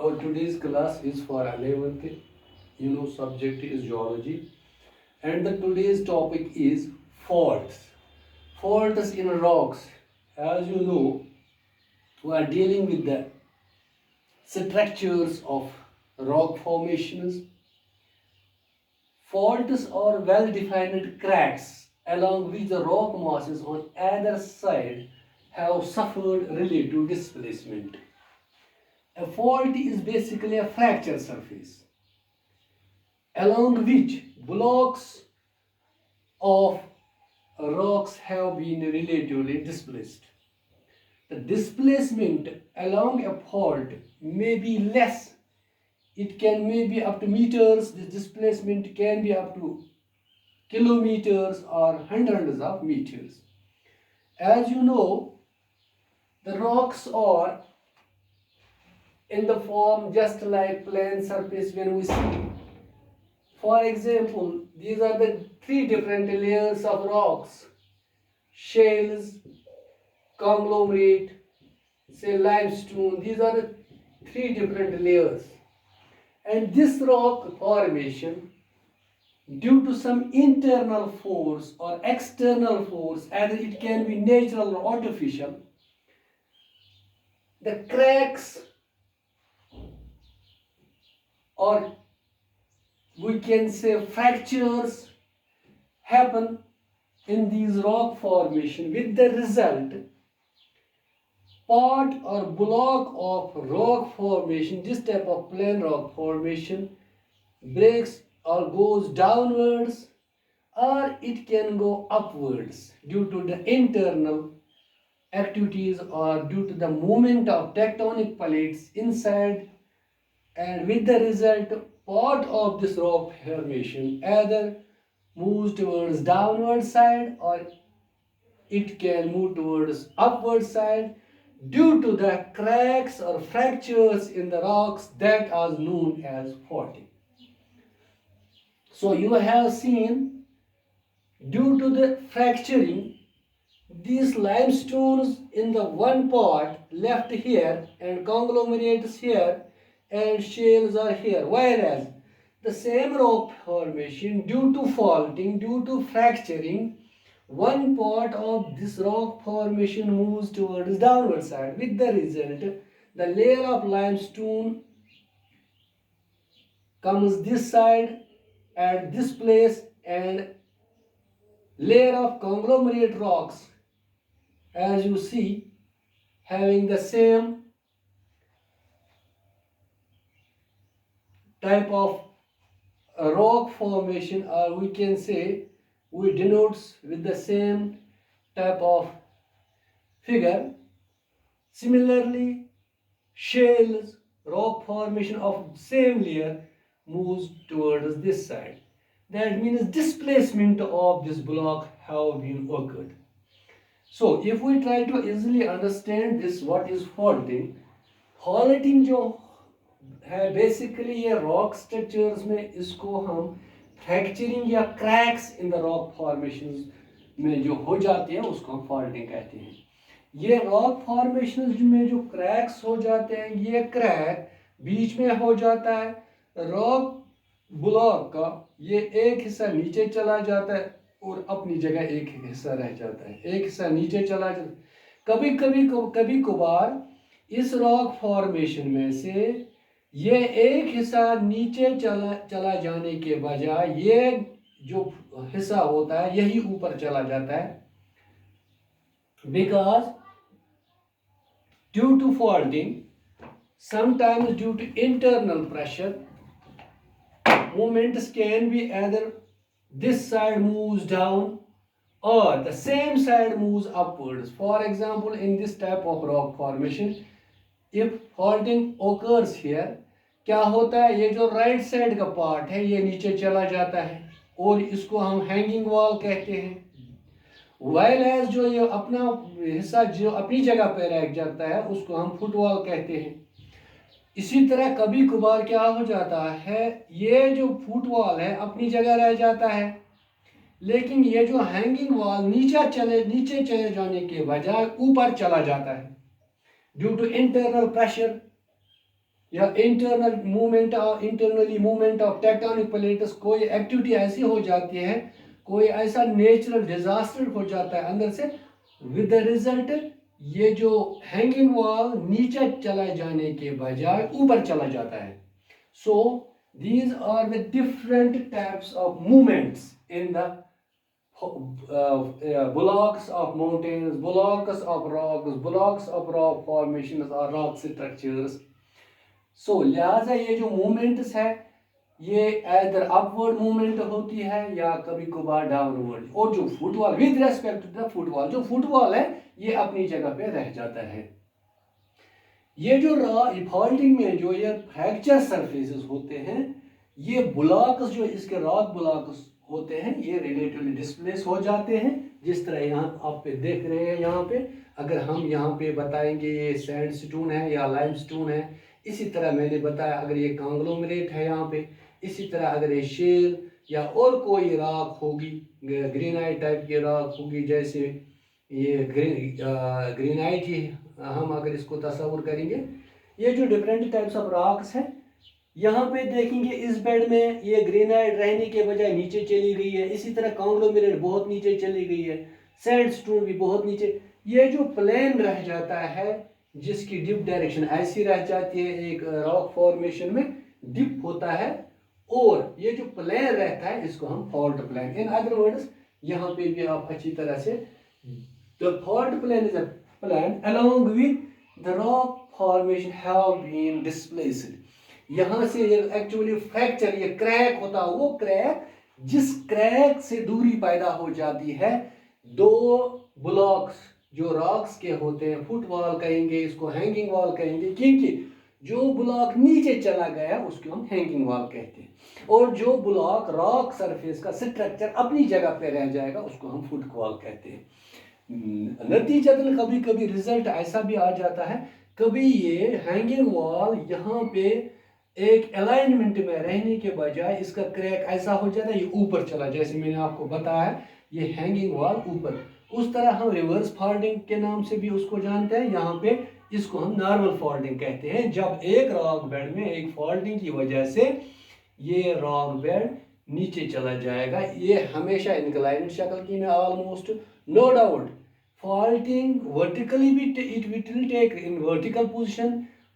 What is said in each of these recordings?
Our today's class is for 11th. Subject is geology, and the today's topic is faults. Faults in rocks. As you know, we are dealing with the structures of rock formations. Faults are well-defined cracks along which the rock masses on either side have suffered relative displacement. A fault is basically a fracture surface along which blocks of rocks have been relatively displaced. The displacement along a fault may be less. It can maybe up to meters. The displacement can be up to kilometers or hundreds of meters. As you know, the rocks are in the form just like plane surface when we see. For example, these are the three different layers of rocks: shales, conglomerate, say limestone. These are the three different layers. And this rock formation, due to some internal force or external force, either it can be natural or artificial, the cracks, or we can say fractures, happen in these rock formation, with the result part or block of rock formation, this type of plain rock formation, breaks or goes downwards, or it can go upwards due to the internal activities or due to the movement of tectonic plates inside, and with the result part of this rock formation either moves towards downward side or it can move towards upward side due to the cracks or fractures in the rocks that are known as faulting. So you have seen, due to the fracturing, these limestones in the one part left here and conglomerates here and shales are here, whereas the same rock formation, due to faulting, due to fracturing, one part of this rock formation moves towards downward side, with the result the layer of limestone comes this side at this place, and layer of conglomerate rocks, as you see, having the same type of rock formation, or we can say we denotes with the same type of figure. Similarly, shales, rock formation of same layer, moves towards this side. That means displacement of this block have been occurred. So if we try to easily understand this, what is faulting? faulting जो है basically ये rock structures में इसको हम fracturing या cracks in the rock formations में जो हो जाते हैं उसको हम फॉल्टिंग कहते हैं. ये रॉक फॉर्मेशंस में जो क्रैक्स हो जाते हैं, ये क्रैक बीच में हो जाता है रॉक ब्लॉक का, ये एक हिस्सा नीचे चला जाता है और अपनी जगह एक हिस्सा रह जाता है, एक हिस्सा नीचे चला जाता है. कभी कभार इस रॉक फॉर्मेशन में से ये एक हिस्सा नीचे चला जाने के बजाय ये जो हिस्सा होता है यही ऊपर चला जाता है, because due to faulting, sometimes due to internal pressure, movements can be either this side moves down or the same side moves upwards. For example, in this type of rock formation, if faulting occurs here, क्या होता है, ये जो right side का part है ये नीचे चला जाता है और इसको हम हैंगिंग वॉल कहते हैं, वाइल एज जो ये अपना हिस्सा जो अपनी जगह पे रह जाता है उसको हम फुटवॉल कहते हैं. इसी तरह कभी कभार क्या हो जाता है, ये जो फुटवॉल है अपनी जगह रह जाता है, लेकिन ये जो हैंगिंग वॉल नीचे चले जाने के बजाय ऊपर चला जाता है ड्यू टू इंटरनल प्रेशर. या internally movement of tectonic plates, कोई एक्टिविटी ऐसी हो जाती है, कोई ऐसा नेचुरल डिजास्टर हो जाता है अंदर से, विद द रिजल्ट ये जो हैंगिंग वॉल नीचे चला जाने के बजाय ऊपर चला जाता है. सो these are the different types of movements in the blocks of mountains, blocks of rocks, blocks of rock formations or rock structures. So लिहाजा ये जो मूवमेंट्स है ये एदर अपवर्ड मूवमेंट होती है या कभी कभार डाउनवर्ड. और जो footwall with respect to the footwall, जो फुटबॉल है ये अपनी जगह पे रह जाता है. ये जो फॉल्टिंग में जो ये फ्रैक्चर सरफेसेस होते हैं, ये ब्लॉक्स जो इसके रॉक ब्लॉक्स होते हैं ये रिलेटिवली डिस्प्लेस हो जाते हैं. जिस तरह यहाँ आप पे देख रहे हैं, यहाँ पे अगर हम यहाँ पे बताएंगे ये सैंड स्टोन है या लाइम स्टोन है, इसी तरह मैंने बताया अगर ये कांग्लोमरेट है यहाँ पे, इसी तरह अगर ये शेल या और कोई राख होगी, ग्रेनाइट टाइप की राख होगी, जैसे ये ग्रेनाइट ही हम अगर इसको तस्वुर करेंगे, ये जो डिफरेंट टाइप्स ऑफ रॉक्स हैं यहाँ पे देखेंगे इस बेड में ये ग्रेनाइट रहने के बजाय नीचे चली गई है. इसी तरह कांग्लोमेरेट बहुत नीचे चली गई है, सैंडस्टोन भी बहुत नीचे. ये जो प्लेन रह जाता है जिसकी डिप डायरेक्शन ऐसी रह जाती है, एक रॉक फॉर्मेशन में डिप होता है, और ये जो प्लेन रहता है इसको हम fault plane. In other words यहाँ पे भी आप अच्छी तरह से, the fault plane is a plane along with the rock formation have been displaced. यहाँ से ये एक्चुअली फ्रैक्चर, ये क्रैक होता है, वो क्रैक जिस क्रैक से दूरी पैदा हो जाती है दो ब्लॉक्स जो रॉक्स के होते हैं, फुटवॉल कहेंगे इसको, हैंगिंग वॉल कहेंगे, क्योंकि जो ब्लॉक नीचे चला गया उसको हम हैंगिंग वॉल कहते हैं, और जो ब्लॉक रॉक सरफेस का स्ट्रक्चर अपनी जगह पे रह जाएगा उसको हम फुटवॉल कहते हैं. नतीजतन कभी कभी रिजल्ट ऐसा भी आ जाता है, कभी ये हैंगिंग वॉल यहाँ पे एक अलाइनमेंट में रहने के बजाय इसका क्रैक ऐसा हो जाता है ये ऊपर चला, जैसे मैंने आपको बताया ये हैंगिंग वॉल ऊपर. उस तरह हम रिवर्स फॉल्टिंग के नाम से भी उसको जानते हैं. यहाँ पे इसको हम नॉर्मल फॉल्टिंग कहते हैं, जब एक रॉक बेड में एक फॉल्टिंग की वजह से ये रॉक बेड नीचे चला जाएगा. ये हमेशा इंक्लाइंड शक्ल की में almost, no doubt faulting vertically it will take in vertical position,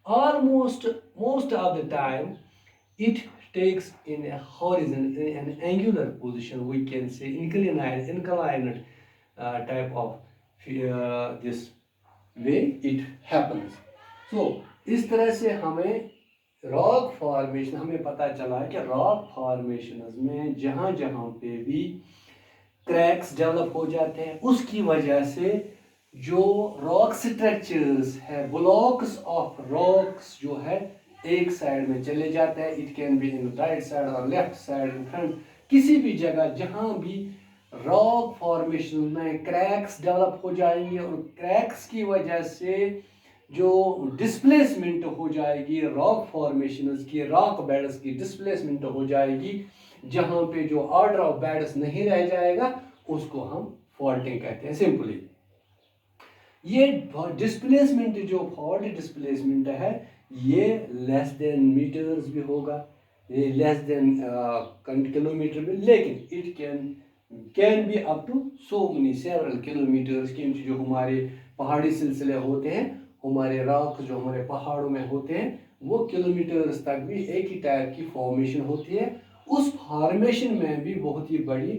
almost most of the time it takes in a horizontal, in an angular position, we can say inclined type of this way it happens. So इस तरह से हमें rock formation, हमें पता चला है कि rock formation में जहाँ जहाँ पे भी क्रैक्स डेवलप हो जाते हैं उसकी वजह से जो रॉक स्ट्रक्चर्स है, ब्लॉक्स ऑफ रॉक्स जो है एक साइड में चले जाते हैं. It can be in right side और लेफ्ट साइड, इन फ्रंट, किसी भी जगह जहां भी रॉक फॉर्मेशन में क्रैक्स डेवलप हो जाएंगे और क्रैक्स की वजह से जो डिस्प्लेसमेंट हो जाएगी रॉक फॉर्मेशंस की, रॉक बेड्स की डिस्प्लेसमेंट हो जाएगी, जहां पे जो ऑर्डर ऑफ बेड्स नहीं रह जाएगा उसको हम फॉल्टिंग कहते हैं. सिंपली ये डिस्प्लेसमेंट जो फॉल्ट डिस्प्लेसमेंट है ये लेस देन मीटर्स भी होगा, ये लेस देन किलोमीटर भी, लेकिन it can be up to so many several kilometres. क्योंकि जो हमारे पहाड़ी सिलसिले होते हैं, हमारे रॉक जो हमारे पहाड़ों में होते हैं, वो किलोमीटर्स तक भी एक ही टाइप की फॉर्मेशन होती है. उस फॉर्मेशन में भी बहुत ही बड़ी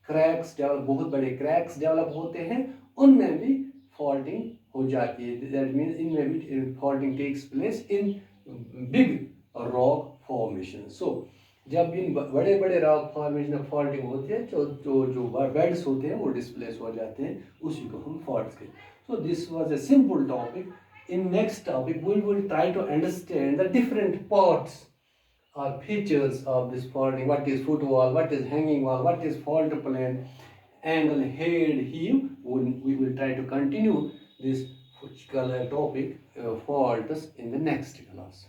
क्रैक्स डेवलप, बहुत बड़े क्रैक्स डेवलप होते हैं, उनमें भी फॉल्टिंग हो जाती है. दैट मीन्स इनमें भी faulting takes place in big rock formation. So जब इन बड़े बड़े रॉक फॉर्मेशन में फॉल्टिंग होती है जो बेड्स होते हैं वो डिस्प्लेस हो जाते हैं, उसी को हम फॉल्ट्स कहते हैं. So this was a simple topic. In next topic we will try to understand the different parts or features of this faulting. What is footwall, what is hanging wall, what is fault plane, angle, head, heave. We will try to continue this topic faults in the next class.